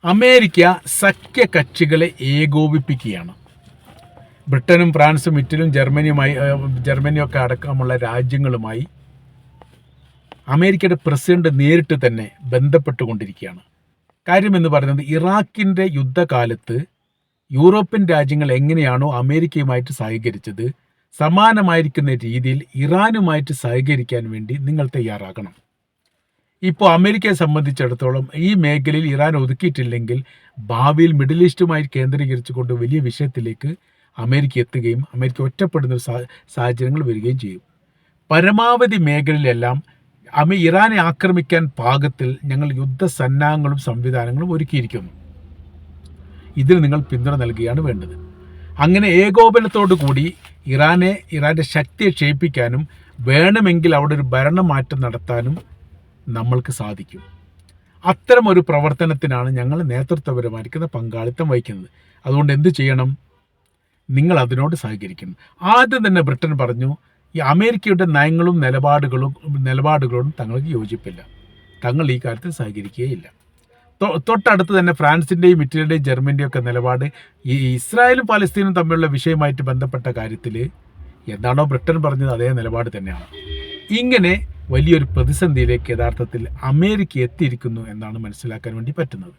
America സഖ്യകക്ഷികളെ ഏകോപിപ്പിക്കുകയാണ്. ബ്രിട്ടനും ഫ്രാൻസും ഇറ്റലിയും ജർമ്മനിയൊക്കെ അടക്കമുള്ള രാജ്യങ്ങളുമായി അമേരിക്കയുടെ പ്രസിഡന്റ് നേരിട്ട് തന്നെ ബന്ധപ്പെട്ടുകൊണ്ടിരിക്കുകയാണ്. കാര്യമെന്ന് പറയുന്നത്, ഇറാഖിൻ്റെ യുദ്ധകാലത്ത് യൂറോപ്യൻ രാജ്യങ്ങൾ എങ്ങനെയാണോ അമേരിക്കയുമായിട്ട് സഹകരിച്ചത്, സമാനമായിരിക്കുന്ന രീതിയിൽ ഇറാനുമായിട്ട് സഹകരിക്കാൻ വേണ്ടി നിങ്ങൾ തയ്യാറാകണം. ഇപ്പോൾ അമേരിക്കയെ സംബന്ധിച്ചിടത്തോളം ഈ മേഖലയിൽ ഇറാൻ ഒതുക്കിയിട്ടില്ലെങ്കിൽ ഭാവിയിൽ മിഡിൽ ഈസ്റ്റുമായി കേന്ദ്രീകരിച്ചുകൊണ്ട് വലിയ വിഷയത്തിലേക്ക് അമേരിക്ക എത്തുകയും അമേരിക്ക ഒറ്റപ്പെടുന്ന സാഹചര്യങ്ങൾ വരികയും ചെയ്യും. പരമാവധി മേഖലയിലെല്ലാം ഇറാനെ ആക്രമിക്കാൻ പാകത്തിൽ ഞങ്ങൾ യുദ്ധസന്നാഹങ്ങളും സംവിധാനങ്ങളും ഒരുക്കിയിരിക്കുന്നു. ഇതിന് നിങ്ങൾ പിന്തുണ നൽകുകയാണ് വേണ്ടത്. അങ്ങനെ ഏകോപനത്തോടു കൂടി ഇറാൻ്റെ ശക്തിയെ ക്ഷയിപ്പിക്കാനും വേണമെങ്കിൽ അവിടെ ഒരു ഭരണമാറ്റം നടത്താനും നമ്മൾക്ക് സാധിക്കും. അത്തരം ഒരു പ്രവർത്തനത്തിനാണ് ഞങ്ങൾ നേതൃത്വപരമായിരിക്കുന്ന പങ്കാളിത്തം വഹിക്കുന്നത്. അതുകൊണ്ട് എന്ത് ചെയ്യണം? നിങ്ങൾ അതിനോട് സഹകരിക്കണം. ആദ്യം തന്നെ ബ്രിട്ടൻ പറഞ്ഞു, ഈ അമേരിക്കയുടെ നയങ്ങളും നിലപാടുകളോടും തങ്ങൾക്ക് യോജിപ്പില്ല, തങ്ങൾ ഈ കാര്യത്തിൽ സഹകരിക്കുകയില്ല. തൊട്ടടുത്ത് തന്നെ ഫ്രാൻസിൻ്റെയും ഇറ്റലിയുടെയും ജർമ്മനിയുടെയും ഒക്കെ നിലപാട് ഈ ഇസ്രായേലും പലസ്തീനും തമ്മിലുള്ള വിഷയമായിട്ട് ബന്ധപ്പെട്ട കാര്യത്തിൽ എന്താണോ ബ്രിട്ടൻ പറഞ്ഞത് അതേ നിലപാട് തന്നെയാണ്. ഇങ്ങനെ വലിയൊരു പ്രതിസന്ധിയിലേക്ക് യഥാർത്ഥത്തിൽ അമേരിക്ക എത്തിയിരിക്കുന്നു എന്നാണ് മനസ്സിലാക്കാൻ വേണ്ടി പറ്റുന്നത്.